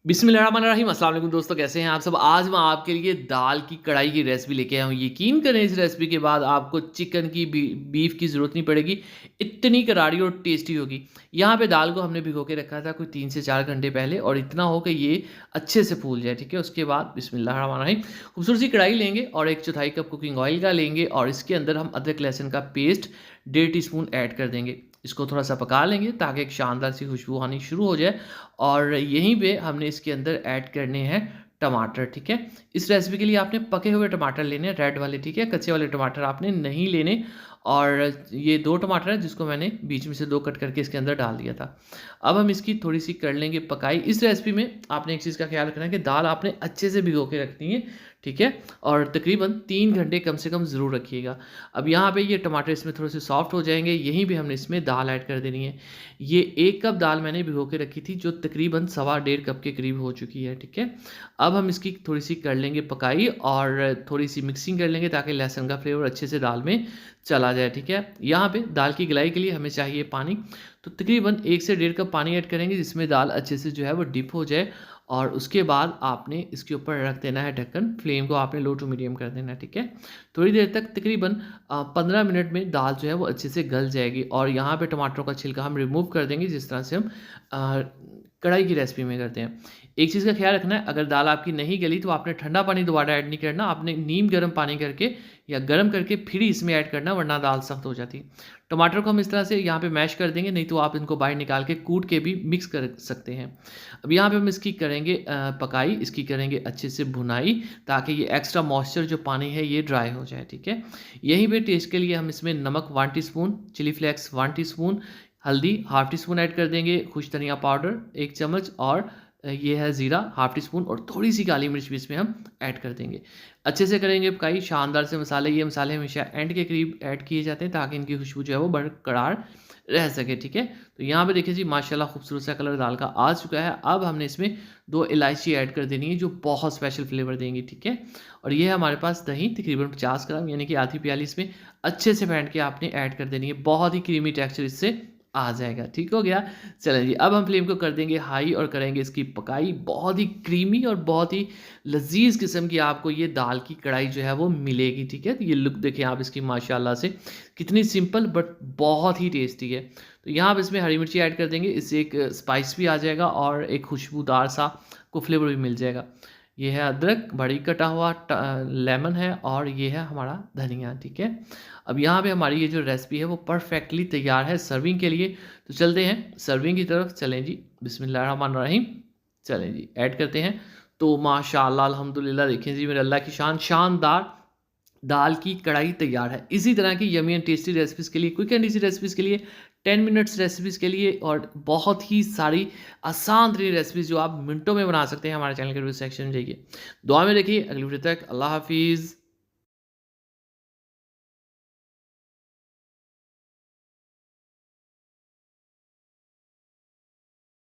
बिस्मिल्लाहिर्रहमानिर्रहीम अस्सलाम वालेकुम दोस्तों, कैसे हैं आप सब। आज मैं आपके लिए दाल की कढ़ाई की रेसिपी लेके आया हूँ। यकीन करें इस रेसिपी के बाद आपको चिकन की बीफ की ज़रूरत नहीं पड़ेगी। इतनी करारी और टेस्टी होगी। यहाँ पे दाल को हमने भिगो के रखा था कोई 3 से 4 घंटे पहले और इतना हो कि ये अच्छे से फूल जाए, ठीक है। उसके बाद बिस्मिल्लाहिर्रहमानिर्रहीम खूबसूरत सी कढ़ाई लेंगे और 1/4 कप कुकिंग ऑयल का लेंगे और इसके अंदर हम अदरक लहसुन का पेस्ट 1.5 टीस्पून ऐड कर देंगे। इसको थोड़ा सा पका लेंगे ताकि एक शानदार सी खुशबू आनी शुरू हो जाए और यहीं पे हमने इसके अंदर ऐड करने हैं टमाटर, ठीक है। इस रेसिपी के लिए आपने पके हुए टमाटर लेने हैं, रेड वाले, ठीक है। कच्चे वाले टमाटर आपने नहीं लेने। और ये 2 टमाटर हैं जिसको मैंने बीच में से 2 कट करके इसके अंदर डाल दिया था। अब हम इसकी थोड़ी-सी कर लेंगे पकाई। इस रेसिपी में आपने एक चीज़ का ख़्याल रखना है कि दाल आपने अच्छे से भिगो के रखनी है, ठीक है। और तकरीबन 3 घंटे कम से कम ज़रूर रखिएगा। अब यहाँ पे ये टमाटर इसमें थोड़े से सॉफ्ट हो जाएँगे, यहीं पे हमने इसमें दाल ऐड कर देनी है। ये 1 कप दाल मैंने भिगो के रखी थी जो तकरीबन सवा डेढ़ कप के करीब हो चुकी है, ठीक है। अब हम इसकी थोड़ी-सी कर लेंगे पकाई और थोड़ी-सी मिक्सिंग कर लेंगे ताकि लहसुन का फ्लेवर अच्छे से दाल में चला जाए, ठीक है। यहाँ पे दाल की गलाई के लिए हमें चाहिए पानी, तो तकरीबन 1 से डेढ़ कप पानी ऐड करेंगे जिसमें दाल अच्छे से जो है वो डिप हो जाए और उसके बाद आपने इसके ऊपर रख देना है ढक्कन। फ्लेम को आपने लो टू मीडियम कर देना है, ठीक है। थोड़ी देर तक तकरीबन 15 मिनट में दाल जो है वो अच्छे से गल जाएगी और यहाँ पे टमाटरों का छिलका हम रिमूव कर देंगे जिस तरह से हम अ, कढ़ाई की रेसिपी में करते हैं। एक चीज़ का ख्याल रखना है, अगर दाल आपकी नहीं गली तो आपने ठंडा पानी दोबारा ऐड नहीं करना, आपने नीम गर्म पानी करके या गर्म करके फिर ही इसमें ऐड करना, वरना दाल सख्त हो जाती है। टमाटर को हम इस तरह से यहाँ पे मैश कर देंगे, नहीं तो आप इनको बाहर निकाल के कूट के भी मिक्स कर सकते हैं। अब यहाँ पे हम इसकी करेंगे पकाई, इसकी करेंगे अच्छे से भुनाई ताकि ये एक्स्ट्रा मॉइस्चर जो पानी है ये ड्राई हो जाए, ठीक है। यहीं पे टेस्ट के लिए हम इसमें नमक 1 टीस्पून, चिली फ्लेक्स 1 टीस्पून, हल्दी हाफ़ टीस्पून ऐड कर देंगे, खुश धनिया पाउडर 1 चम्मच और ये है ज़ीरा हाफ़ टीस्पून और थोड़ी-सी काली मिर्च भी इसमें हम ऐड कर देंगे। अच्छे से करेंगे पकाई, शानदार से मसाले, ये मसाले हमेशा एंड के करीब ऐड किए जाते हैं ताकि इनकी खुशबू जो है वो बरकरार रह सके, ठीक है। तो यहाँ पे देखिए जी माशाल्लाह खूबसूरत सा कलर दाल का आ चुका है। अब हमने इसमें 2 इलायची ऐड कर देनी है जो बहुत स्पेशल फ्लेवर देंगी, ठीक है। और ये है हमारे पास दही तकरीबन 50 ग्राम यानी कि आधी प्याली इसमें अच्छे से फेंट के आपने ऐड कर देनी है। बहुत ही क्रीमी टेक्सचर इससे आ जाएगा, ठीक हो गया। चलें जी, अब हम फ्लेम को कर देंगे हाई और करेंगे इसकी पकाई। बहुत ही क्रीमी और बहुत ही लज़ीज़ किस्म की आपको ये दाल की कढ़ाई जो है वो मिलेगी, ठीक है। तो ये लुक देखें आप इसकी माशाल्लाह से, कितनी सिंपल बट बहुत ही टेस्टी है। तो यहाँ आप इसमें हरी मिर्ची ऐड कर देंगे, इससे एक स्पाइस भी आ जाएगा और एक खुशबूदार सा को फ्लेवर भी मिल जाएगा। ये है अदरक, बारीक कटा हुआ लेमन है और ये है हमारा धनिया, ठीक है। अब यहाँ पे हमारी ये जो रेसिपी है वो परफेक्टली तैयार है सर्विंग के लिए। तो चलते हैं सर्विंग की तरफ, चलें जी। बिस्मिल्लाहिर्रहमानिर्रहीम। चलें जी, ऐड करते हैं। तो माशाअल्लाह अल्हम्दुलिल्लाह देखें जी, मेरे अल्लाह की शान, शानदार दाल की कढ़ाई तैयार है। इसी तरह की यम्मी एंड टेस्टी रेसिपीज़ के लिए, क्विक एंड ईज़ी रेसिपीज़ के लिए, 10 मिनट्स रेसिपीज़ के लिए और बहुत ही सारी आसान तरीन रेसिपीज़ जो आप मिनटों में बना सकते हैं, हमारे चैनल के रिव्यू सेक्शन में जाइए। दुआ में रखिए, अगली वीडियो तक अल्लाह हाफ़िज़।